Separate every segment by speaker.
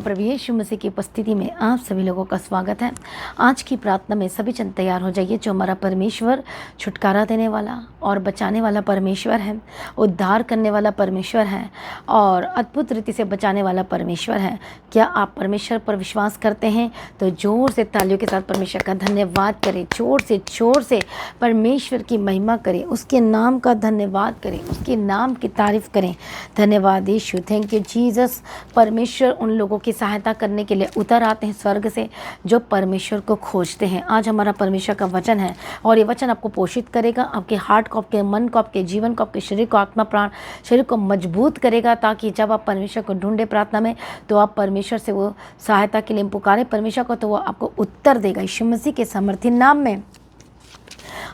Speaker 1: प्रभु यीशु मसीह की उपस्थिति में आप सभी लोगों का स्वागत है। आज की प्रार्थना में सभी जन तैयार हो जाइए। जो हमारा परमेश्वर छुटकारा देने वाला और बचाने वाला परमेश्वर है, उद्धार करने वाला परमेश्वर है और अद्भुत रीति से बचाने वाला परमेश्वर है। क्या आप परमेश्वर पर विश्वास करते हैं? तो जोर से तालियों के साथ परमेश्वर का धन्यवाद करें। जोर से परमेश्वर की महिमा करें, उसके नाम का धन्यवाद करें, उसके नाम की तारीफ करें। धन्यवाद यीशु, थैंक यू जीसस। परमेश्वर उन लोगों की सहायता करने के लिए उतर आते हैं स्वर्ग से जो परमेश्वर को खोजते हैं। आज हमारा परमेश्वर का वचन है और ये वचन आपको पोषित करेगा, आपके हार्ट को, आपके मन को, आपके जीवन को, आपके शरीर को, आत्मा प्राण शरीर को मजबूत करेगा, ताकि जब आप परमेश्वर को ढूंढे प्रार्थना में तो आप परमेश्वर से वो सहायता के लिए पुकारे परमेश्वर को, तो वो आपको उत्तर देगा यीशु मसीह के सामर्थ्य नाम में।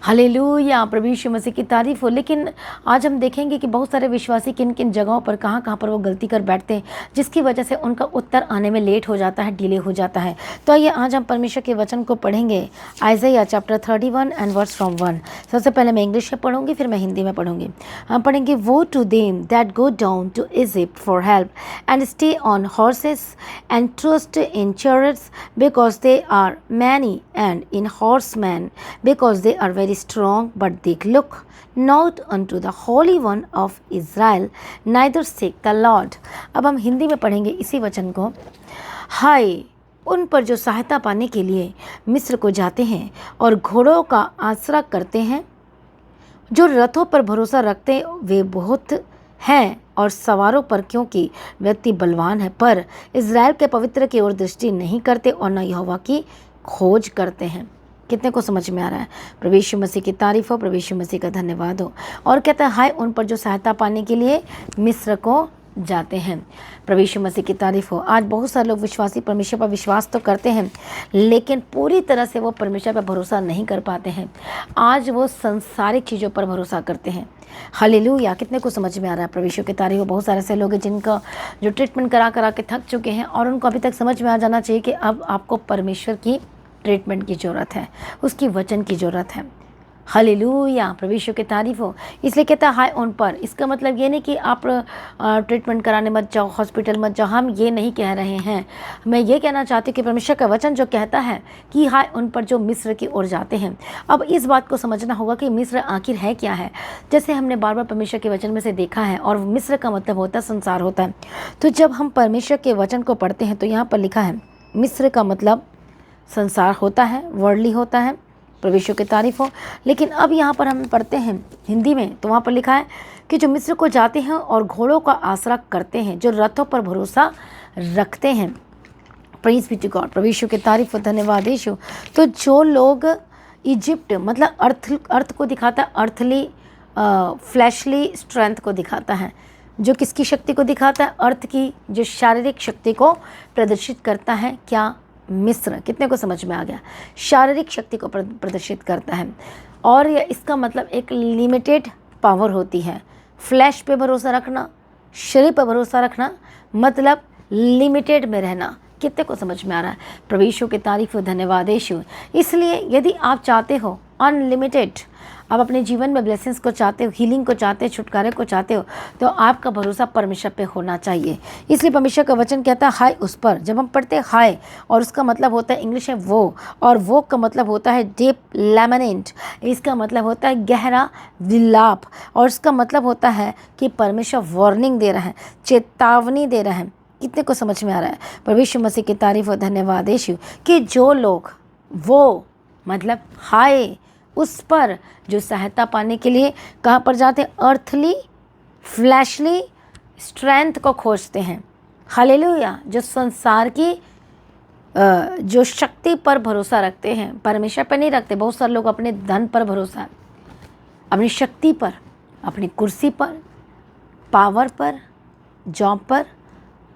Speaker 1: हालेलुया, प्रभु यीशु मसीह की तारीफ हो। लेकिन आज हम देखेंगे कि बहुत सारे विश्वासी किन किन जगहों पर कहाँ पर वो गलती कर बैठते हैं, जिसकी वजह से उनका उत्तर आने में लेट हो जाता है, डिले हो जाता है। तो आइए आज हम परमेश्वर के वचन को पढ़ेंगे। Isaiah chapter 31 and verse from 1। सबसे पहले मैं इंग्लिश में पढ़ूंगी, फिर मैं हिंदी में पढ़ूंगी। हम पढ़ेंगे, woe to them that go down to Egypt for help and stay on horses and trust in chariots, because they are many, and in horsemen, because they are very strong, but they look not unto the Holy One of Israel, neither seek the Lord। अब हम हिंदी में पढ़ेंगे इसी वचन को। हाय उन पर जो सहायता पाने के लिए मिस्र को जाते हैं और घोड़ों का आसरा करते हैं, जो रथों पर भरोसा रखते वे बहुत हैं और सवारों पर, क्योंकि व्यक्ति बलवान है, पर इज़राइल के पवित्र की ओर दृष्टि नहीं करते और न यहोवा की खोज करते हैं। कितने को समझ में आ रहा है? प्रभु यीशु मसीह की तारीफ हो, प्रभु यीशु मसीह का धन्यवाद हो। और कहता है, हाय उन पर जो सहायता पाने के लिए मिस्र को जाते हैं। प्रभु यीशु मसीह की तारीफ हो। आज बहुत सारे लोग विश्वासी परमेश्वर पर विश्वास तो करते हैं, लेकिन पूरी तरह से वो परमेश्वर पर भरोसा नहीं कर पाते हैं। आज वो संसारिक चीज़ों पर भरोसा करते हैं। हालेलुया, कितने को समझ में आ रहा है? प्रभु यीशु की तारीफ हो। बहुत सारे ऐसे लोग हैं जिनका जो ट्रीटमेंट करा के थक चुके हैं और उनको अभी तक समझ में आ जाना चाहिए कि अब आपको परमेश्वर की ट्रीटमेंट की ज़रूरत है, उसकी वचन की ज़रूरत है। हालेलुया, प्रभु यीशु की तारीफ हो। इसलिए कहता है हाय उन पर। इसका मतलब ये नहीं कि आप ट्रीटमेंट कराने मत जाओ, हॉस्पिटल मत जाओ, हम ये नहीं कह रहे हैं। मैं ये कहना चाहती हूँ कि परमेश्वर का वचन जो कहता है कि हाय उन पर जो मिस्र की ओर जाते हैं। अब इस बात को समझना होगा कि मिस्र आखिर है क्या है। जैसे हमने बार बार परमेश्वर के वचन में से देखा है, और मिस्र का मतलब होता है संसार होता है। तो जब हम परमेश्वर के वचन को पढ़ते हैं तो यहाँ पर लिखा है मिस्र का मतलब संसार होता है, वर्ल्डली होता है। प्रभु यीशु की तारीफ हो। लेकिन अब यहाँ पर हम पढ़ते हैं हिंदी में, तो वहाँ पर लिखा है कि जो मिस्र को जाते हैं और घोड़ों का आसरा करते हैं, जो रथों पर भरोसा रखते हैं। प्रेज़ बी टू गॉड, प्रभु यीशु की तारीफ हो, धन्यवाद यीशु। तो जो लोग इजिप्ट मतलब अर्थ को दिखाता है, अर्थली फ्लैशली स्ट्रेंथ को दिखाता है। जो किसकी शक्ति को दिखाता है? अर्थ की जो शारीरिक शक्ति को प्रदर्शित करता है। क्या? मिस्र। कितने को समझ में आ गया? शारीरिक शक्ति को प्रदर्शित करता है। और यह इसका मतलब एक लिमिटेड पावर होती है। फ्लैश पे भरोसा रखना, शरीर पर भरोसा रखना मतलब लिमिटेड में रहना। कितने को समझ में आ रहा है? प्रभु यीशु की तारीफ हो, धन्यवाद यीशु। इसलिए यदि आप चाहते हो अनलिमिटेड, आप अपने जीवन में ब्लेसिंग्स को चाहते हो, हीलिंग को चाहते हो, छुटकारे को चाहते हो, तो आपका भरोसा परमेश्वर पे होना चाहिए। इसलिए परमेश्वर का वचन कहता है हाय उस पर। जब हम पढ़ते हैं हाय, और उसका मतलब होता है इंग्लिश में वो, और वो का मतलब होता है डीप लैमिनेंट। इसका मतलब होता है गहरा विलाप, और इसका मतलब होता है कि परमेश्वर वार्निंग दे रहा है, चेतावनी दे रहा है। कितने को समझ में आ रहा है? प्रभु यीशु मसीह की तारीफ हो, धन्यवाद यीशु। कि जो लोग, वो मतलब हाय उस पर जो सहायता पाने के लिए कहाँ पर जाते हैं? अर्थली फ्लैशली स्ट्रेंथ को खोजते हैं। हालेलुया, जो संसार की जो शक्ति पर भरोसा रखते हैं, परमेश्वर पर नहीं रखते। बहुत सारे लोग अपने धन पर भरोसा, अपनी शक्ति पर, अपनी कुर्सी पर, पावर पर, जॉब पर,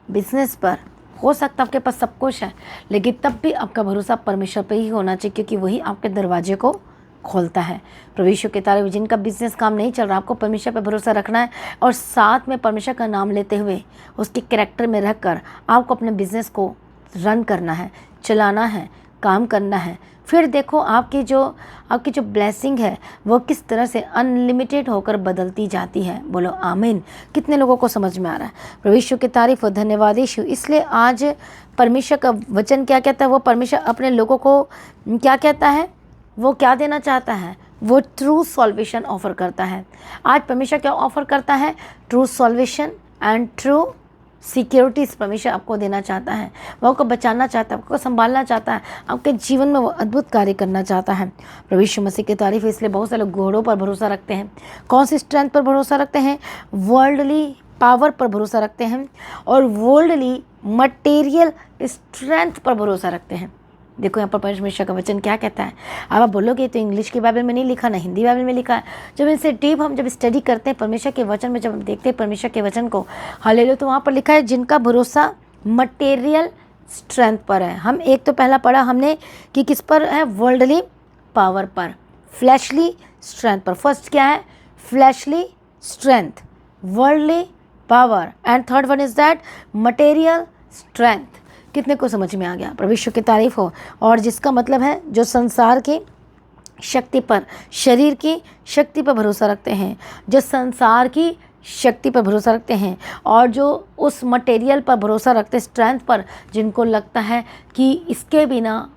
Speaker 1: बिजनेस पर। हो सकता है आपके पास सब कुछ है, लेकिन तब भी आपका भरोसा परमेश्वर पर ही होना चाहिए, क्योंकि वही आपके दरवाजे को खोलता है। प्रभु यीशु के तारीफ। जिनका बिजनेस काम नहीं चल रहा, आपको परमेश्वर पर भरोसा रखना है, और साथ में परमेश्वर का नाम लेते हुए उसके कैरेक्टर में रहकर आपको अपने बिजनेस को रन करना है, चलाना है, काम करना है। फिर देखो आपकी जो ब्लेसिंग है वो किस तरह से अनलिमिटेड होकर बदलती जाती है। बोलो आमीन। कितने लोगों को समझ में आ रहा है? प्रभु यीशु की तारीफ हो, धन्यवाद यीशु। इसलिए आज परमेश्वर का वचन क्या कहता है? वो परमेश्वर अपने लोगों को क्या कहता है? वो क्या देना चाहता है? वो ट्रू सॉल्वेशन ऑफर करता है। आज परमेश्वर क्या ऑफर करता है? True solvation and true securities परमेश्वर आपको देना चाहता है। वो आपको बचाना चाहता है, आपको संभालना चाहता है, आपके जीवन में वो अद्भुत कार्य करना चाहता है। प्रभु यीशु मसीह की तारीफ है। इसलिए बहुत सारे लोग घोड़ों पर भरोसा रखते हैं। कौन सी स्ट्रेंथ पर भरोसा रखते हैं? वर्ल्डली पावर पर भरोसा रखते हैं और वर्ल्डली मटेरियल स्ट्रेंथ पर भरोसा रखते हैं। देखो यहाँ पर परमेश्वर का वचन क्या कहता है। अब आप बोलोगे तो इंग्लिश की बाइबल में नहीं लिखा, ना हिंदी बाइबल में लिखा है। जब इनसे डीप हम जब स्टडी करते हैं परमेश्वर के वचन में, जब हम देखते हैं परमेश्वर के वचन को, हालेलुया, तो वहाँ पर लिखा है जिनका भरोसा मटेरियल स्ट्रेंथ पर है। हम एक तो पहला पढ़ा हमने कि किस पर है? वर्ल्डली पावर पर, फ्लैशली स्ट्रेंथ पर। फर्स्ट क्या है? Fleshly strength, worldly power, and third one is that material strength. कितने को समझ में आ गया? प्रभु यीशु की तारीफ हो। और जिसका मतलब है जो संसार की शक्ति पर, शरीर की शक्ति पर भरोसा रखते हैं, जो संसार की शक्ति पर भरोसा रखते हैं और जो उस मटेरियल पर भरोसा रखते हैं, स्ट्रेंथ पर, जिनको लगता है कि इसके बिना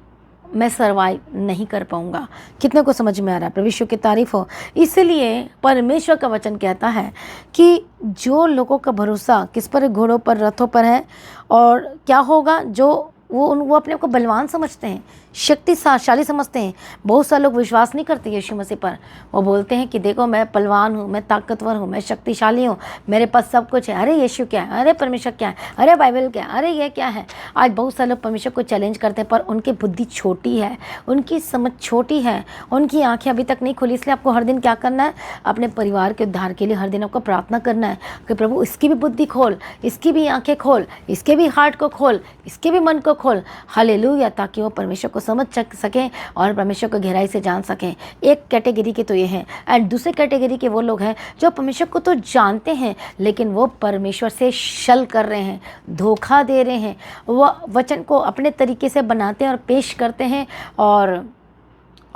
Speaker 1: मैं सर्वाइव नहीं कर पाऊंगा। कितने को समझ में आ रहा है? प्रभु यीशु की तारीफ हो। इसलिए परमेश्वर का वचन कहता है कि जो लोगों का भरोसा किस पर? घोड़ों पर, रथों पर है। और क्या होगा? जो वो अपने आप को बलवान समझते हैं, शक्तिशाली समझते हैं। बहुत सारे लोग विश्वास नहीं करते यीशु मसीह पर। वो बोलते हैं कि देखो मैं बलवान हूँ, मैं ताकतवर हूँ, मैं शक्तिशाली हूँ, मेरे पास सब कुछ है। अरे यीशु क्या है? अरे परमेश्वर क्या है? अरे बाइबल क्या है? अरे ये क्या है? आज बहुत सारे लोग परमेश्वर को चैलेंज करते हैं, पर उनकी बुद्धि छोटी है, उनकी समझ छोटी है, उनकी आँखें अभी तक नहीं खुली। इसलिए आपको हर दिन क्या करना है? अपने परिवार के उद्धार के लिए हर दिन आपको प्रार्थना करना है कि प्रभु इसकी भी बुद्धि खोल, इसकी भी आँखें खोल, इसके भी हार्ट को खोल, इसके भी मन को खोल। हालेलुया। ताकि वो परमेश्वर को समझ सकें और परमेश्वर को गहराई से जान सकें। एक कैटेगरी के तो ये हैं, एंड दूसरे कैटेगरी के वो लोग हैं जो परमेश्वर को तो जानते हैं लेकिन वो परमेश्वर से छल कर रहे हैं, धोखा दे रहे हैं। वो वचन को अपने तरीके से बनाते हैं और पेश करते हैं और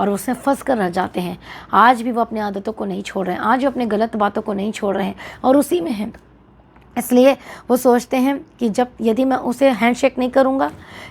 Speaker 1: उसमें फंस कर रह जाते हैं। आज भी वो अपनी आदतों को नहीं छोड़ रहे हैं, आज भी अपने गलत बातों को नहीं छोड़ रहे हैं और उसी में हैं। इसलिए वो सोचते हैं कि यदि मैं उसे हैंडशेक नहीं करूँगा,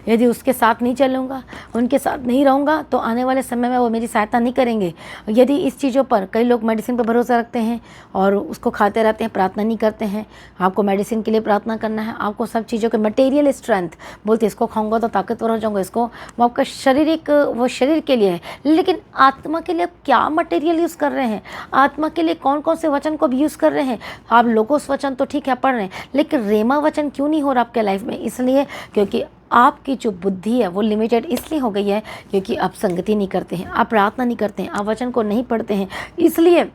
Speaker 1: यदि उसके साथ नहीं चलूँगा, उनके साथ नहीं रहूँगा, तो आने वाले समय में वो मेरी सहायता नहीं करेंगे। यदि इस चीज़ों पर, कई लोग मेडिसिन पर भरोसा रखते हैं और उसको खाते रहते हैं, प्रार्थना नहीं करते हैं। आपको मेडिसिन के लिए प्रार्थना करना है, आपको सब चीज़ों के मटेरियल स्ट्रेंथ, बोलते इसको खाऊँगा तो ताकतवर हो जाऊँगा, इसको, वो आपका शारीरिक, वो शरीर के लिए है। लेकिन आत्मा के लिए क्या मटेरियल यूज़ कर रहे हैं? आत्मा के लिए कौन कौन से वचन को भी यूज़ कर रहे हैं? आप लोगोस वचन तो ठीक है पढ़ रहे हैं, लेकिन रेमा वचन क्यों नहीं हो रहा आपके लाइफ में? इसलिए क्योंकि आपकी जो बुद्धि है वो लिमिटेड इसलिए हो गई है क्योंकि आप संगति नहीं करते हैं, आप प्रार्थना नहीं करते हैं, आप वचन को नहीं पढ़ते हैं। इसलिए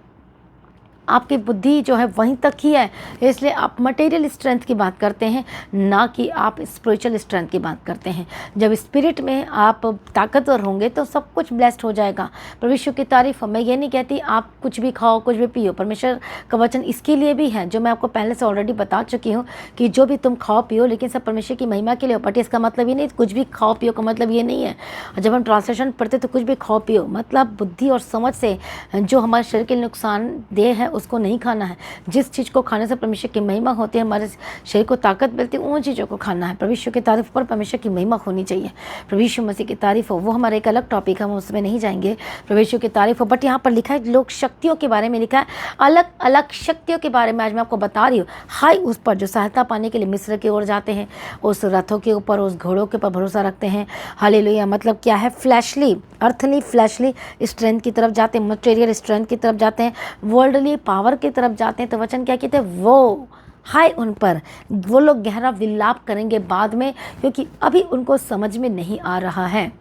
Speaker 1: आपकी बुद्धि जो है वहीं तक ही है। इसलिए आप मटेरियल स्ट्रेंथ की बात करते हैं, ना कि आप स्पिरिचुअल स्ट्रेंथ की बात करते हैं। जब स्पिरिट में आप ताकतवर होंगे तो सब कुछ ब्लेस्ड हो जाएगा। परमेश्वर की तारीफ। मैं ये नहीं कहती आप कुछ भी खाओ, कुछ भी पियो। परमेश्वर का वचन इसके लिए भी है, जो मैं आपको पहले से ऑलरेडी बता चुकी हूँ कि जो भी तुम खाओ पियो, लेकिन सब परमेश्वर की महिमा के लिए हो। बट इसका मतलब ये नहीं कुछ भी खाओ पियो का मतलब ये नहीं है। जब हम ट्रांसलेशन पढ़ते तो कुछ भी खाओ पियो मतलब बुद्धि और समझ से जो हमारे शरीर के नुकसानदेह है उसको नहीं खाना है। जिस चीज़ को खाने से परमेश्वर की महिमा होती है, हमारे शरीर को ताकत मिलती है, उन चीज़ों को खाना है। परमेश्वर की तारीफ पर परमेश्वर की महिमा होनी चाहिए। परमेश्वर मसीह की तारीफ हो, वो हमारा एक अलग टॉपिक है, हम उसमें नहीं जाएंगे। परमेश्वर की तारीफ हो। बट यहाँ पर लिखा है लोग शक्तियों के बारे में लिखा है, अलग अलग शक्तियों के बारे में आज मैं आपको बता रही हूँ। हाई उस पर जो सहायता पाने के लिए मिस्र की ओर जाते हैं, उस रथों के ऊपर, उस घोड़ों के ऊपर भरोसा रखते हैं। हालेलुया। मतलब क्या है? फ्लैशली, अर्थली फ्लैशली स्ट्रेंथ की तरफ जाते हैं, मटेरियल स्ट्रेंथ की तरफ जाते हैं, वर्ल्डली पावर की तरफ जाते हैं। तो वचन क्या कहते हैं? वो हाय उन पर वो लोग गहरा विलाप करेंगे बाद में, क्योंकि अभी उनको समझ में नहीं आ रहा है।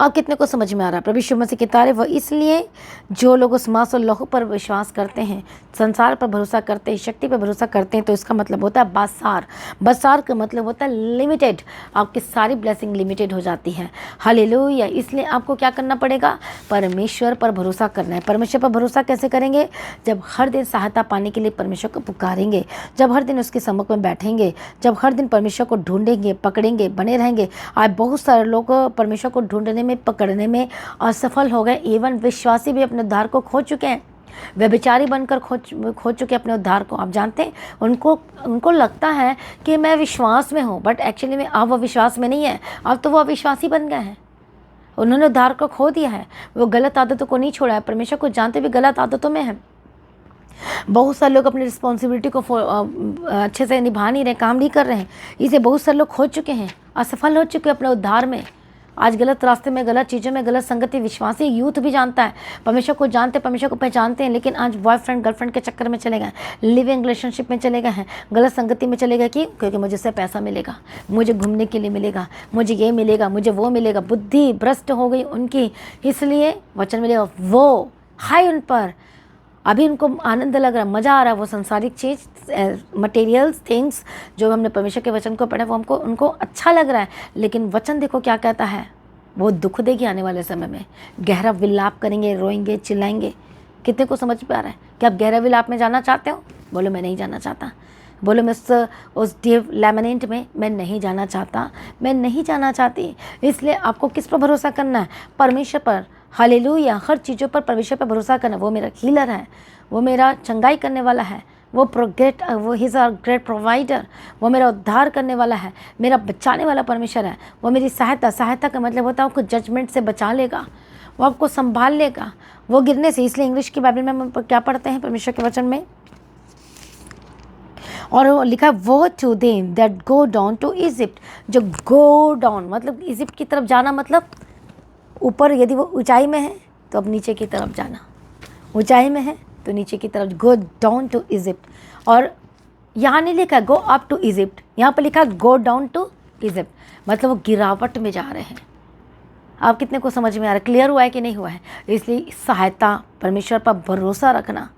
Speaker 1: अब कितने को समझ में आ रहा है? प्रभु यीशु मसीह की तारीफ हो। इसलिए जो लोग उस मांस और लहू पर विश्वास करते हैं, संसार पर भरोसा करते हैं, शक्ति पर भरोसा करते हैं, तो इसका मतलब होता है बासार। बासार का मतलब होता है लिमिटेड। आपकी सारी ब्लेसिंग लिमिटेड हो जाती है। हालेलुया। इसलिए आपको क्या करना पड़ेगा? परमेश्वर पर भरोसा करना है। परमेश्वर पर भरोसा कैसे करेंगे? जब हर दिन सहायता पाने के लिए परमेश्वर को पुकारेंगे, जब हर दिन उसके सम्मुख में बैठेंगे, जब हर दिन परमेश्वर को ढूंढेंगे, पकड़ेंगे, बने रहेंगे। आज बहुत सारे लोग परमेश्वर को ढूंढने में, पकड़ने में असफल हो गए। इवन विश्वासी भी अपने उद्धार को खो चुके हैं, व्यभिचारी बनकर खो चुके अपने उद्धार को। आप जानते हैं, उनको लगता है कि मैं विश्वास में हूँ, बट एक्चुअली में अब वो विश्वास में नहीं है, अब तो वो अविश्वासी बन गए हैं। उन्होंने उद्धार को खो दिया है, वो गलत आदतों को नहीं छोड़ा है, परमेश्वर को जानते भी गलत आदतों में है। बहुत सारे लोग अपनी रिस्पॉन्सिबिलिटी को अच्छे से निभा नहीं रहे, काम नहीं कर रहे हैं। इसे बहुत सारे लोग खो चुके हैं, असफल हो चुके हैं अपने उद्धार में। आज गलत रास्ते में, गलत चीज़ों में, गलत संगति। विश्वासी यूथ भी जानता है, परमेश्वर को जानते, परमेश्वर को पहचानते हैं, लेकिन आज बॉयफ्रेंड गर्लफ्रेंड के चक्कर में चले गए, लिविंग रिलेशनशिप में चले गए हैं, गलत संगति में चले गए। क्योंकि मुझे से पैसा मिलेगा, मुझे घूमने के लिए मिलेगा, मुझे ये मिलेगा, मुझे वो मिलेगा। बुद्धि भ्रष्ट हो गई उनकी, इसलिए वचन मिलेगा वो हाई उन पर। अभी उनको आनंद लग रहा है, मज़ा आ रहा है, वो संसारिक चीज़, मटेरियल्स थिंग्स जो हमने परमेश्वर के वचन को पढ़ा वो उनको अच्छा लग रहा है। लेकिन वचन देखो क्या कहता है, वो दुख देगी आने वाले समय में। गहरा विलाप करेंगे, रोएंगे, चिल्लाएंगे। कितने को समझ में आ रहा है कि आप गहरा विलाप में जाना चाहते हो? बोलो मैं नहीं जाना चाहता। बोलो मैं उस डीप लैमिनेंट में मैं नहीं जाना चाहता, मैं नहीं जाना चाहती। इसलिए आपको किस पर भरोसा करना है? परमेश्वर पर। हालेलुया। हर चीज़ों पर परमेश्वर पर भरोसा करना। वो मेरा हीलर है, वो मेरा चंगाई करने वाला है, वो ही इज़ आवर ग्रेट प्रोवाइडर, वो मेरा उद्धार करने वाला है, मेरा बचाने वाला परमेश्वर है। वो मेरी सहायता का मतलब होता है आपको जजमेंट से बचा लेगा, वो आपको संभाल लेगा, वो गिरने से। इसलिए इंग्लिश की बाइबल में हम क्या पढ़ते हैं परमेश्वर के वचन में? और वो लिखा woe to them that go down to Egypt. जो गो डाउन मतलब इजिप्ट की तरफ जाना, मतलब ऊपर, यदि वो ऊंचाई में है तो अब नीचे की तरफ जाना, ऊंचाई में है तो नीचे की तरफ, गो डाउन टू इजिप्ट। और यहाँ नहीं लिखा गो अप टू इजिप्ट, यहाँ पर लिखा गो डाउन टू इजिप्ट, मतलब वो गिरावट में जा रहे हैं। आप कितने को समझ में आ रहा है? क्लियर हुआ है कि नहीं हुआ है? इसलिए सहायता, परमेश्वर पर भरोसा रखना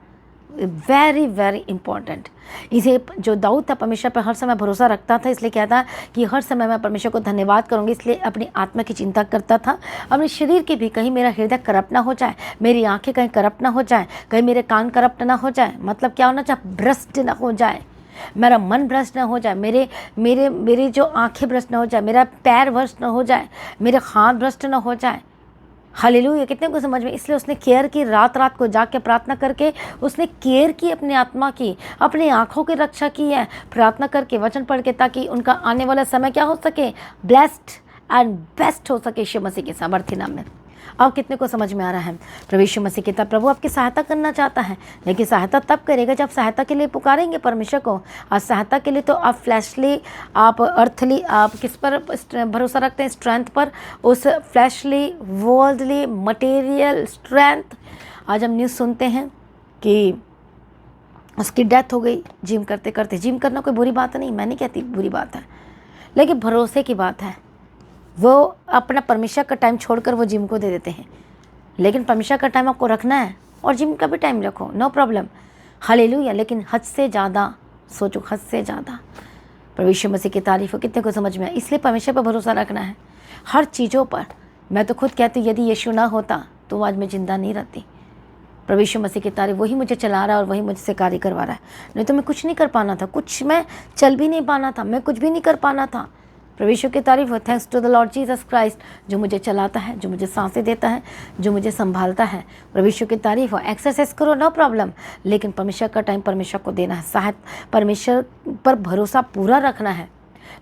Speaker 1: वेरी वेरी इंपॉर्टेंट। इसे जो दाऊद था परमेश्वर पर हर समय भरोसा रखता था, इसलिए कहता कि हर समय मैं परमेश्वर को धन्यवाद करूंगी। इसलिए अपनी आत्मा की चिंता करता था, अपने शरीर की भी। कहीं मेरा हृदय करप्ट ना हो जाए, मेरी आंखें कहीं करप्ट ना हो जाए, कहीं मेरे कान करप्ट ना हो जाए। मतलब क्या होना चाहिए? भ्रष्ट ना हो जाए, मेरा मन भ्रष्ट ना हो जाए, मेरी जो आंखें भ्रष्ट ना हो जाए, मेरा पैर भ्रष्ट ना हो जाए, मेरे हाथ भ्रष्ट ना हो जाए। हालेलुया। कितने को समझ में? इसलिए उसने केयर की, रात रात को जाके प्रार्थना करके उसने केयर की, अपनी आत्मा की, अपनी आंखों की रक्षा की है, प्रार्थना करके, वचन पढ़ के, ताकि उनका आने वाला समय क्या हो सके? ब्लेस्ड एंड बेस्ट हो सके यीशु मसीह के सामर्थ्य नाम में। अब कितने को समझ में आ रहा है? प्रभु यीशु मसीह की तरफ प्रभु आपकी सहायता करना चाहता है, लेकिन सहायता तब करेगा जब सहायता के लिए पुकारेंगे परमेश्वर को। आज सहायता के लिए तो आप फ्लैशली, आप अर्थली, आप किस पर भरोसा रखते हैं? स्ट्रेंथ पर। उस फ्लैशली, वर्ल्डली, मटेरियल स्ट्रेंथ। आज हम न्यूज़ सुनते हैं कि उसकी डेथ हो गई जिम करते करते। जिम करना कोई बुरी बात नहीं, मैं नहीं कहती बुरी बात है, लेकिन भरोसे की बात है। वो अपना परमेश्वर का टाइम छोड़कर वो जिम को दे देते हैं, लेकिन परमेश्वर का टाइम आपको रखना है और जिम का भी टाइम रखो, नो प्रॉब्लम। हालेलुया। लेकिन हद से ज़्यादा सोचो, हद से ज़्यादा। प्रभु यीशु मसीह की तारीफ हो। कितने को समझ में आया? इसलिए परमेश्वर पर भरोसा रखना है हर चीज़ों पर। मैं तो खुद कहती हूँ यदि यीशु ना होता तो आज मैं ज़िंदा नहीं रहती। प्रभु यीशु मसीह की तारीफ, वही मुझे चला रहा है और वही मुझसे कार्य करवा रहा है। नहीं तो मैं कुछ नहीं कर पाना था, कुछ मैं चल भी नहीं पाना था, मैं कुछ भी नहीं कर पाना था। प्रभु यीशु की तारीफ हो। Thanks to the Lord Jesus Christ, जो मुझे चलाता है, जो मुझे सांसें देता है, जो मुझे संभालता है। प्रभु यीशु की तारीफ हो। एक्सरसाइज करो, नो प्रॉब्लम, लेकिन परमेश्वर का टाइम परमेश्वर को देना है। परमेश्वर पर भरोसा पूरा रखना है।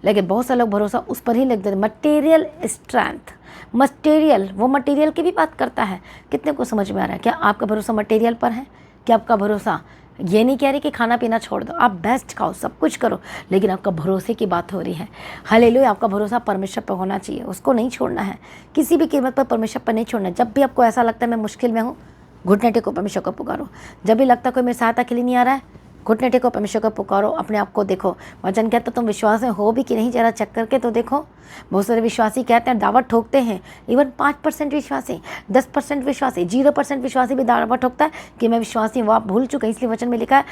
Speaker 1: लेकिन बहुत सारे लोग भरोसा उस पर ही लग देते। मटेरियल स्ट्रेंथ, मटेरियल, वो मटेरियल की भी बात करता है। कितने को समझ में आ रहा है? क्या आपका भरोसा मटेरियल पर है? क्या आपका भरोसा, ये नहीं कह रही कि खाना पीना छोड़ दो, आप बेस्ट खाओ, सब कुछ करो, लेकिन आपका भरोसे की बात हो रही है। हालेलुया। आपका भरोसा परमेश्वर पर होना चाहिए, उसको नहीं छोड़ना है, किसी भी कीमत पर परमेश्वर पर नहीं छोड़ना है। जब भी आपको ऐसा लगता है मैं मुश्किल में हूँ, घुटने टेको, परमेश्वर को पुकारो। जब भी लगता है कोई मेरी सहायता के लिए नहीं आ रहा है, घुटने टेको, परमेश्वर को पुकारो, अपने आप को देखो। वचन कहता तुम विश्वास में हो भी कि नहीं, जरा चेक करके तो देखो। बहुत सारे विश्वासी कहते हैं, दावा ठोकते हैं, इवन 5% विश्वासी, 10% विश्वासी, 0% विश्वासी भी दावा ठोकता है कि मैं विश्वासी। वो आप भूल चुके हैं। इसलिए वचन में लिखा है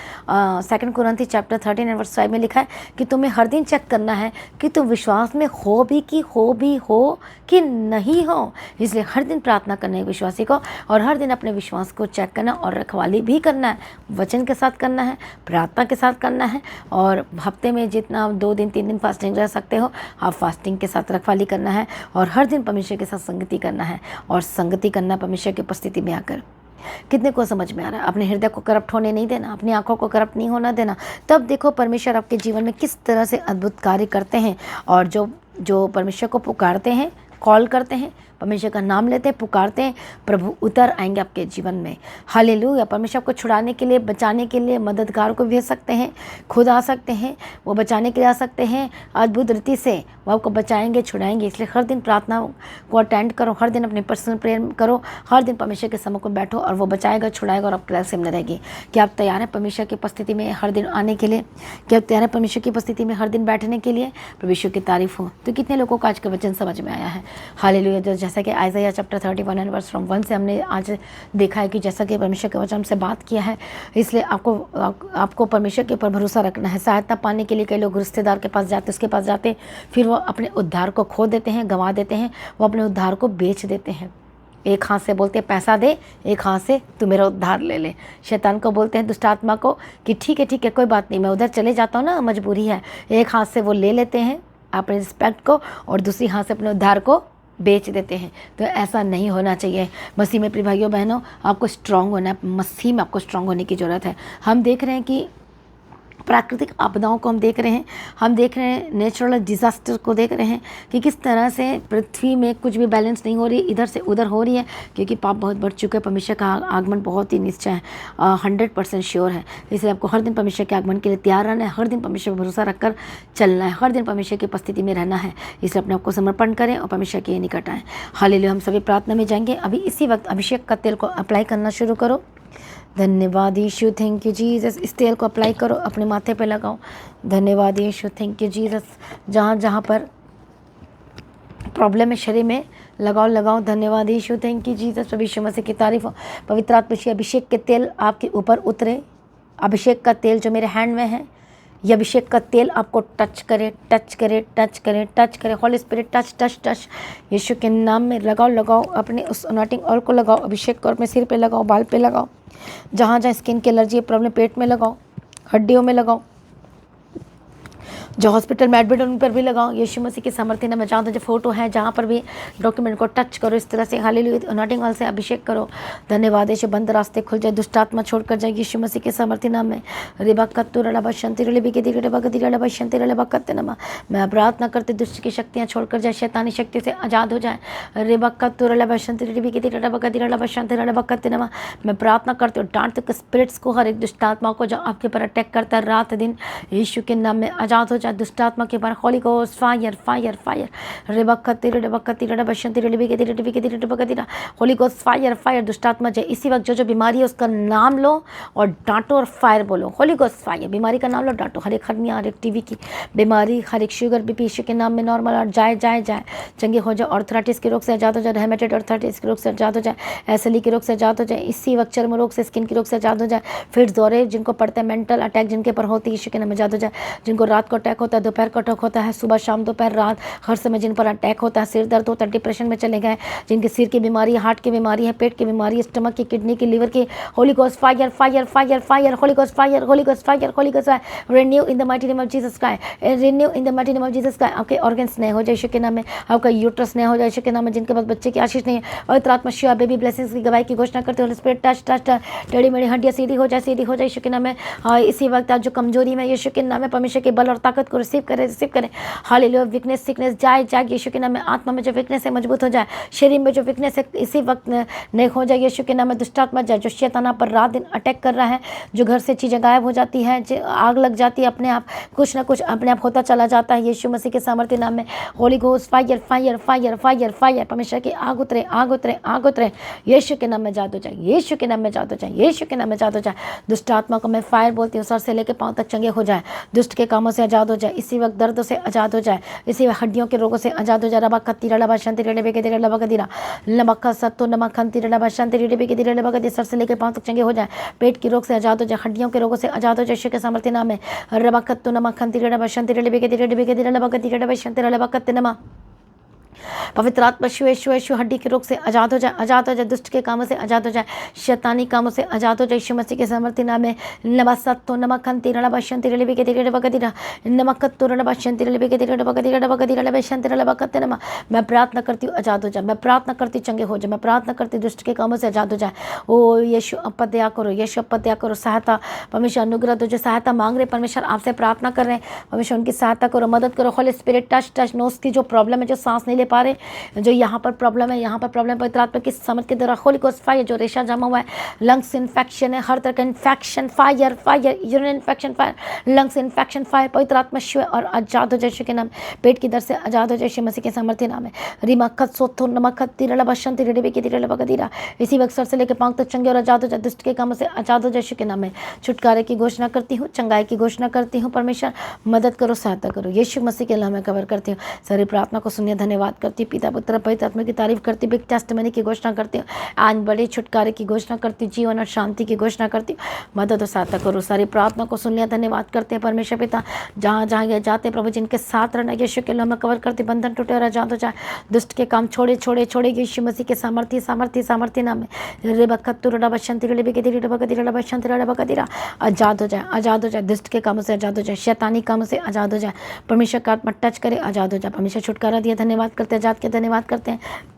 Speaker 1: 2 कुरिन्थी चैप्टर 13 में लिखा है कि तुम्हें हर दिन चेक करना है कि तुम विश्वास में हो भी कि नहीं हो। इसलिए हर दिन प्रार्थना करना है विश्वासी को, और हर दिन अपने विश्वास को चेक करना और रखवाली भी करना है। वचन के साथ करना है, प्रार्थना के साथ करना है, और हफ्ते में जितना आप 2 दिन 3 दिन फास्टिंग रह सकते हो, आप फास्टिंग के साथ रखवाली करना है, और हर दिन परमेश्वर के साथ संगति करना है। और संगति करना परमेश्वर की उपस्थिति में आकर। कितने को समझ में आ रहा है? अपने हृदय को करप्ट होने नहीं देना, अपनी आंखों को करप्ट नहीं होना देना। तब देखो परमेश्वर आपके जीवन में किस तरह से अद्भुत कार्य करते हैं। और जो परमेश्वर को पुकारते हैं, कॉल करते हैं, परमेश्वर का नाम लेते हैं, पुकारते हैं, प्रभु उतर आएंगे आपके जीवन में। हालेलुया। परमेश्वर को छुड़ाने के लिए, बचाने के लिए मददगार को भेज सकते हैं, खुद आ सकते हैं, वो बचाने के लिए आ सकते हैं। अद्भुत रीति से वो आपको बचाएंगे, छुड़ाएंगे। इसलिए हर दिन प्रार्थना को अटेंड करो, हर दिन अपने पर्सनल प्रेयर करो, हर दिन परमेश्वर के सम्मुख में बैठो, और वो बचाएगा, छुड़ाएगा, और आप कैसे में रहेगी। क्या आप तैयार हैं परमेश्वर की उपस्थिति में हर दिन आने के लिए? क्या आप तैयार हैं परमेश्वर की उपस्थिति में हर दिन बैठने के लिए? परमेश्वर की तारीफ हो। तो कितने लोगों को आज का वचन समझ में आया है? हालेलुया। जैसा कि आइज़ाया चैप्टर 31 से हमने आज देखा है कि जैसा कि परमेश्वर के वचन से बात किया है, इसलिए आपको परमेश्वर के ऊपर भरोसा रखना है। सहायता पाने के लिए कई लोग रिश्तेदार के पास जाते, उसके पास जाते, फिर वो अपने उद्धार को खो देते हैं, गंवा देते हैं, वो अपने उद्धार को बेच देते हैं। एक हाथ से बोलते हैं पैसा दे, एक हाथ से तू मेरा उद्धार ले ले। शैतान को बोलते हैं, दुष्ट आत्मा को, कि ठीक है कोई बात नहीं, मैं उधर चले जाता हूँ ना, मजबूरी है। एक हाथ से वो ले लेते हैं अपने रिस्पेक्ट को, और दूसरी हाथ से अपने उद्धार को बेच देते हैं। तो ऐसा नहीं होना चाहिए। मसीह में प्रिय भाइयों बहनों, आपको स्ट्रांग होना है। मसीह में आपको स्ट्रांग होने की ज़रूरत है। हम देख रहे हैं कि प्राकृतिक आपदाओं को हम देख रहे हैं, नेचुरल डिज़ास्टर को देख रहे हैं कि किस तरह से पृथ्वी में कुछ भी बैलेंस नहीं हो रही, इधर से उधर हो रही है, क्योंकि पाप बहुत बढ़ चुके हैं। परमेश्वर का आगमन बहुत ही निश्चय है, 100% श्योर है। इसलिए आपको हर दिन परमेश्वर के आगमन के लिए तैयार रहना है, हर दिन परमेश्वर पर भरोसा रखकर चलना है, हर दिन परमेश्वर की उपस्थिति में रहना है। इसलिए अपने आपको समर्पण करें और परमेश्वर के निकट आएँ। हालेलुया। हम सभी प्रार्थना में जाएंगे। अभी इसी वक्त अभिषेक का तेल को अप्लाई करना शुरू करो। धन्यवाद यीशु, थैंक यू जीसस। इस तेल को अप्लाई करो, अपने माथे पे लगाओ। धन्यवाद यीशु, थैंक यू जीसस। जहाँ जहाँ पर प्रॉब्लम है शरीर में, लगाओ। धन्यवाद यीशु, थैंक यू जीसस। प्रभु यीशु मसीह की तारीफ हो। पवित्र आत्मा से अभिषेक के तेल आपके ऊपर उतरे। अभिषेक का तेल जो मेरे हैंड में है, ये अभिषेक का तेल आपको टच करे। होली स्पिरिट टच यीशु के नाम में लगाओ। अपने उस अनॉइंटिंग ऑयल को लगाओ, अभिषेक को अपने सिर पे लगाओ, बाल पे लगाओ, जहाँ स्किन की एलर्जी प्रॉब्लम, पेट में लगाओ, हड्डियों में लगाओ, जो हॉस्पिटल में एडमिट उन पर भी लगाओ। यीशु मसीह की सामर्थ्य में जहाँ जो फोटो है, जहाँ पर भी डॉक्यूमेंट को टच करो इस तरह से। हालेलुया। अनॉइंटिंग ऑयल से अभिषेक करो। धन्यवाद यीशु। बंद रास्ते खुल जाए, दुष्ट आत्मा छोड़कर जाए यीशु मसीह के सामर्थ्य नाम में। मैं प्रार्थना करते दुष्ट की शक्तियाँ छोड़कर जाए, शैतानी शक्ति से आज़ाद हो जाए। मैं प्रार्थना करती हूँ, डांटते स्पिरिट्स को, हर एक दुष्ट आत्मा को जो आपके ऊपर अटैक करता है रात दिन, यीशु के नाम में आज़ाद हो जाए। दुष्ट आत्मा के ऊपर Holi ghost fire. Holi ghost fire. दुष्ट आत्मा जो इसी वक्त जो बीमारी है उसका नाम लो और डांटो और फायर बोलो। Holi ghost fire. बीमारी का नाम लो, डांटो। हर एक हर्निया, हर एक टीवी की बीमारी, हर एक शुगर बीपी यीशु के नाम में नॉर्मल और जाए चंगी हो जाए। ऑर्थराइटिस के रोग से आज़ाद हो जाए, हेमेटाइटिस ऑर्थराइटिस के रोग से आज़ाद हो जाए, एसएलई के रोग से आज़ाद हो जाए, इसी वक्त चर्म रोग से, स्किन के रोग से आज़ाद हो जाए। फिर दौरे जिनको पड़ते हैं, मेंटल अटैक जिनके पर होती है, यीशु के नाम में आज़ाद हो जाए। जिनको रात को अटैक होता है, दोपहर को अटैक होता है, सुबह शाम दोपहर रात हर समय जिन पर अटैक होता है, सिर दर्द होता है, डिप्रेशन में चले गए, जिनके सिर की बीमारी, हार्ट की बीमारी है, पेट की बीमारी, स्टमक की, किडनी की, लीवर की, Holi ghost fire. Holi ghost fire. Renew in the mighty name of Jesus Christ. Renew in the mighty name of Jesus Christ. आपके ऑर्गन्स नए हो जाए यीशु के नाम में, आपका यूट्रस नया हो जाए यीशु के नाम में, जिनके पास बच्चे की आशीष नहीं है, पवित्र आत्मा शिवा बेबी ब्लेसिंग्स की गवाही की घोषणा करते हो। स्पिरिट टच टेढ़ी मेढ़ी हड्डियां सीधी हो जाए यीशु के नाम में। इसी वक्त आज जो कमजोरी में यीशु के नाम में परमेश्वर के बल और ताकत ताकत को रिसीव करें। हालेलुया। वीकनेस सिकनेस जाए यीशु के नाम में। आत्मा में जो वीकनेस है मजबूत हो जाए, शरीर में जो वीकनेस है इसी वक्त नहीं हो जाए यीशु के नाम में। दुष्ट आत्मा जाए जो शैतान पर रात दिन अटैक कर रहा है, जो घर से चीज़ें गायब हो जाती है, आग लग जाती है, अपने आप कुछ ना कुछ अपने आप होता चला जाता है यीशु मसीह के सामर्थ्य नाम में। Holi ghost fire fire fire fire fire, परमेश्वर की आग उतरे आग उतरे आग उतरे यीशु के नाम में जादू जाए, यीशु के नाम में जादू जाए, यीशु के नाम में जादू जाए। दुष्ट आत्मा को मैं फायर बोलती हूँ, सर से लेकर पाँव तक चंगे हो जाए, दुष्ट के कामों से आज़ाद हो जाए, इसी वक्त दर्दों से आज़ाद हो जाए, इसी वक्त हड्डियों के रोगों से आज़ाद हो जाए। रबा खत्तीरा लबा शंतीरा लेबे के दिरा लबा कदीरा लमक्का सत्तो नमक खंतीरा लबा शंतीरा लेबे के दिरा लबा कदी, सर से लेकर पाँव तक चंगे हो जाए, पेट के रोग से आज़ाद हो जाए, हड्डियों के रोगों से आज़ाद हो जाए यीशु के सामर्थ्य नाम में। रबा खत्तो नमक खंतीरा लबा शंतीरा लेबे के दिरा लबा कदीरा लबा शंतीरा लबा कत्ते नमा। पवित्र आत्मा यीशु हड्डी के रोग से आज़ाद हो जाए, दुष्ट के कामों से आज़ाद हो जाए, शैतानी कामों से आज़ाद हो जाए यीशु मसीह के सामर्थ्य नाम में। नमसत्तो नमकंती रलबशंती रलबे के दिरे बकदिरा नमकत्तो रलबशंती रलबे के दिरे बकदिरा रलबशंती रलबकत्ते नमा। मैं प्रार्थना करती हूँ आज़ाद हो जाए, मैं प्रार्थना करती चंगे हो जाए, मैं प्रार्थना करती दुष्ट के कामों से आज़ाद हो जाए। ओ यीशु अब दया करो, यीशु अब दया करो, सहायता परमेश्वर अनुग्रह दो। जो सहायता मांग रहे परमेश्वर आपसे प्रार्थना कर रहे हैं, परमेश्वर उनकी सहायता करो, मदद करो। होली स्पिरिट टच नोस की जो प्रॉब्लम है, जो सांस नहीं ले पा रहे, जो यहाँ पर प्रॉब्लम है, यहाँ पर प्रॉब्लम पवित्र आत्मा की समझ के द्वारा होली गोस्ट फायर, जो रेशा जमा हुआ है, लंग्स इन्फेक्शन है, हर तरह का infection fire fire, urine infection fire, lungs infection fire, पवित्र आत्मा शिव और आजाद हो जाए यीशु के नाम। पेट की दर से आजाद हो जाए यीशु मसीह के सामर्थ्य नाम है। रिमखत सोथो नमखत तिरला बशंत रेडे की तिरला बगदीरा, इसी वक्त सर से लेकर पांव तक चंगे और आजाद हो जाए, दुष्ट के कामों से आजाद हो जाए यीशु के नाम में। छुटकारे की घोषणा करती हूँ, चंगाई की घोषणा करती हूँ, परमेश्वर मदद करो, सहायता करो यीशु मसीह के नाम में कवर करती हूँ। सारी प्रार्थना को सुनिए, धन्यवाद करती हूँ पिता पुत्र पवित्र आत्मा की तारीफ करती, बिग टेस्टिमनी की घोषणा करती हूँ, आज बड़े छुटकारे की घोषणा करती हूँ, जीवन और शांति की घोषणा करती हूँ। मदद और सहायता करो। सारी प्रार्थना को सुन लिया, धन्यवाद करते हैं परमेश्वर पिता। जहाँ जहाँ ये जाते प्रभु जिनके साथ रहना यीशु के नाम में कवर करते, बंधन टूटे और आजाद हो जाए, दुष्ट के काम छोड़े छोड़े छोड़े यीशु मसीह के सामर्थ्य सामर्थ्य सामर्थ्य नाम में। आजाद हो जाए, आजाद हो जाए, दुष्ट के कामों से आजाद हो जाए, शैतानी कामों से आजाद हो जाए, परमेश्वर का आत्मा टच करे, आजाद हो जाए, परमेश्वर छुटकारा दिया, धन्यवाद करते हैं, आजाद के धन्यवाद करते हैं।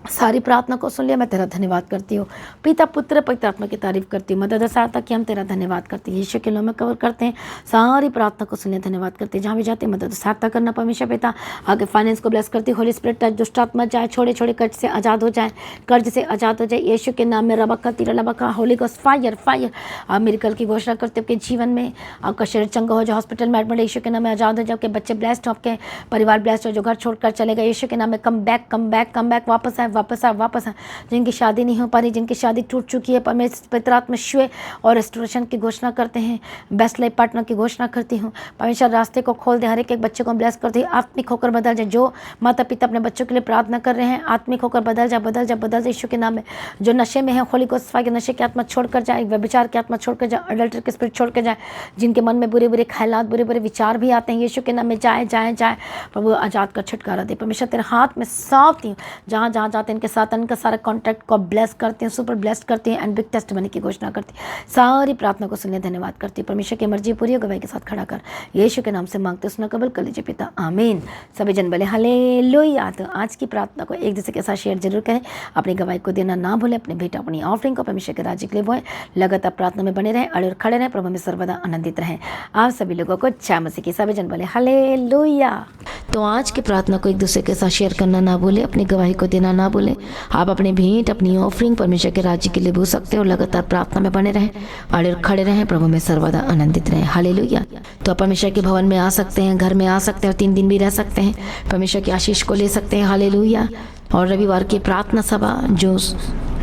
Speaker 1: सारी प्रार्थना को सुन लिया, मैं तेरा धन्यवाद करती हूँ पिता पुत्र पवित्र आत्मा की तारीफ करती हूँ। मदद सहायता की हम तेरा धन्यवाद करते हैं, यीशु के नाम में कवर करते हैं। सारी प्रार्थना को सुन लिया, धन्यवाद करते हैं। जहाँ भी जाते हैं मदद सहायता करना परमेश्वर पिता, आगे फाइनेंस को ब्लेस करती, होली स्पिरिट टच, दुष्ट आत्मा जाए, छोड़े छोड़े कर्ज से आज़ाद हो जाए, कर्ज से आज़ाद हो जाए यीशु के नाम में। रबक्का तीरा लबक्का होली गोस्ट फायर फायर, आप मिरेकल की घोषणा करते आपके जीवन में, आपका शरीर चंगा हो जाए, हॉस्पिटल में एडमिट यीशु के नाम में आज़ाद हो जाए, आपके बच्चे ब्लेस्ड हो, आपके परिवार ब्लेस्ड हो, जो घर छोड़कर चलेगा यीशु के नाम में come back come back come back, वापस आए वापस आए वापस आए। जिनकी शादी नहीं हो पा रही, जिनकी शादी टूट चुकी है, परमेश्वर पवित्र आत्मा शिव और रेस्टोरेशन की घोषणा करते हैं, बेस्ट लाइफ पार्टनर की घोषणा करती हूँ। परमेश्वर रास्ते को खोल दे, हर एक बच्चे को ब्लेस करती है, आत्मिक होकर बदल जाए। जो माता पिता अपने बच्चों के लिए प्रार्थना कर रहे हैं, आत्मिक होकर बदल जाए बदल जाए बदल जाए यीशु के नाम में। जो नशे में है, होली गोस्ट फायर के नशे की आत्मा छोड़कर जाए, व्यभिचार की आत्मा छोड़कर जाए, अडल्टर के स्पिरिट छोड़कर जाए, जिनके मन में बुरे बुरे ख्यालात बुरे बुरे विचार भी आते हैं यीशु के नाम में, जाए जाए जाए प्रभु आजाद का छुटकारा दे। परमेश्वर तेरे हाथ में सौंपती हूँ, जहाँ जहाँ जाते इनके साथ इनका सारा कॉन्ट्रैक्ट को ब्लेस करते हैं, सुपर ब्लेस करते हैं एंड बिग टेस्टिमनी की घोषणा करते हैं। सारी प्रार्थना को सुनने धन्यवाद करती हूँ, परमेश्वर की मर्जी पूरी हो गवाही के साथ खड़ा कर यीशु के नाम से मांगते, सुना कबूल कर लीजिए पिता, आमीन। सभी जन बोले हालेलुया। तो आज की प्रार्थना को एक दूसरे के साथ शेयर जरूर करें, अपनी गवाही को देना ना भूलें, अपने बेटा अपनी ऑफरिंग को परमेश्वर के राज्य के लिए बोएं, लगातार प्रार्थना में बने रहें, अड़े और खड़े रहें, प्रभु में सर्वदा आनंदित रहें। आप सभी लोगों को जय मसीह की। सभी जन बोले हालेलुया। तो आज की प्रार्थना को एक दूसरे के साथ शेयर करना ना भूलें, अपनी गवाही को देना ना भूलें। आप अपने भेंट अपनी ऑफरिंग परमेश्वर के राज्य के लिए भूल सकते हो, लगातार प्रार्थना में बने रहें, अड़े और खड़े रहें, प्रभु में सर्वदा आनंदित रहें। हालेलुया। तो आप परमेश्वर के भवन में आ सकते हैं, घर में आ सकते हैं और 3 दिन भी रह सकते हैं, परमेश्वर की आशीष को ले सकते हैं। हालेलुया। और रविवार की प्रार्थना सभा जो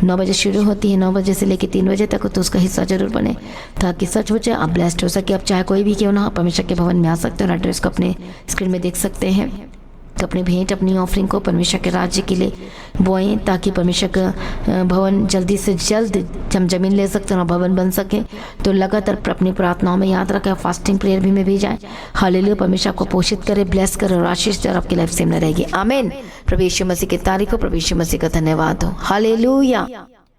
Speaker 1: 9 बजे शुरू होती है, 9 बजे से लेकर 3 बजे तक, तो उसका हिस्सा जरूर बने ताकि सच हो जाए, आप ब्लेस्ड हो सके। आप चाहे कोई भी क्यों ना हो, परमेश्वर के भवन में आ सकते हो और एड्रेस को अपने स्क्रीन में देख सकते हैं। तो अपनी भेंट अपनी ऑफरिंग को परमेश्वर के राज्य के लिए बोएं, ताकि परमेश्वर का भवन जल्दी से जल्द हम जमीन ले सकते हैं और भवन बन सके। तो लगातार अपनी प्रार्थनाओं में याद रखें, फास्टिंग प्रेयर भी में भी जाएं। हालेलुया। परमेश्वर आपको पोषित करे, ब्लेस करे और आशीष दे और आपकी लाइफ सेम न रहेगी। आमीन। प्रभु यीशु मसीह की तारीफ हो, प्रभु यीशु मसीह का धन्यवाद हो। हालेलुया।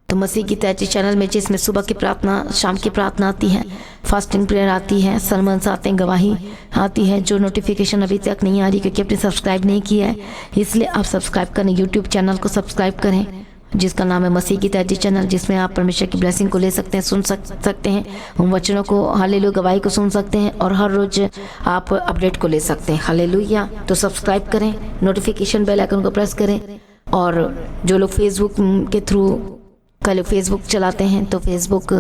Speaker 1: तो मसीह की तैची चैनल में जिसमें सुबह की प्रार्थना, शाम की प्रार्थना आती है, फास्टिंग प्रेयर आती है, सरमन्स आते हैं, गवाही आती है। जो नोटिफिकेशन अभी तक नहीं आ रही क्योंकि आपने सब्सक्राइब नहीं किया है, इसलिए आप सब्सक्राइब करें, यूट्यूब चैनल को सब्सक्राइब करें जिसका नाम है मसीह की तैयारी चैनल, जिसमें आप परमेश्वर की ब्लेसिंग को ले सकते हैं, सुन सकते हैं, उन वचनों को, हालेलुया, गवाही को सुन सकते हैं और हर रोज आप अपडेट को ले सकते हैं। हालेलुया। तो सब्सक्राइब करें, नोटिफिकेशन बेल आइकन को प्रेस करें। और जो लोग फेसबुक के थ्रू कल फेसबुक चलाते हैं तो फेसबुक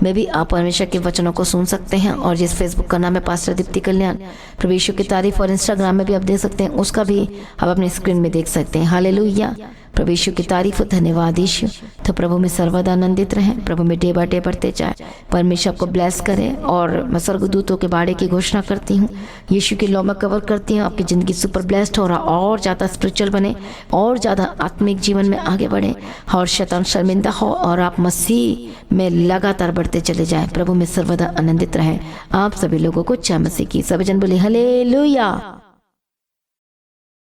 Speaker 1: में भी आप परमेश्वर के वचनों को सुन सकते हैं। और जिस फेसबुक का नाम है पास्टर दीप्ति कल्याण, प्रभु यीशु की तारीफ, और इंस्टाग्राम में भी आप देख सकते हैं, उसका भी आप अपनी स्क्रीन में देख सकते हैं। हालेलुया। प्रभु यीशु की तारीफ, धन्यवाद यीशु। तो प्रभु में सर्वदा आनंदित रहें, प्रभु में डे बाय डे बढ़ते जाए, परमेश्वर को ब्लेस करें। और मैं स्वर्गदूतों के बाड़े की घोषणा करती हूँ, यीशु की लौ में कवर करती हूँ, आपकी ज़िंदगी सुपर ब्लेस्ड हो रहा, और ज़्यादा स्पिरिचुअल बने, और ज़्यादा आत्मिक जीवन में आगे बढ़े, और शैतान शर्मिंदा हो, और आप मसीह में लगातार बढ़ते चले जाएं। प्रभु में सर्वदा आनंदित रहें। आप सभी लोगों को जय मसीह की। सभी जन बोले हालेलुया।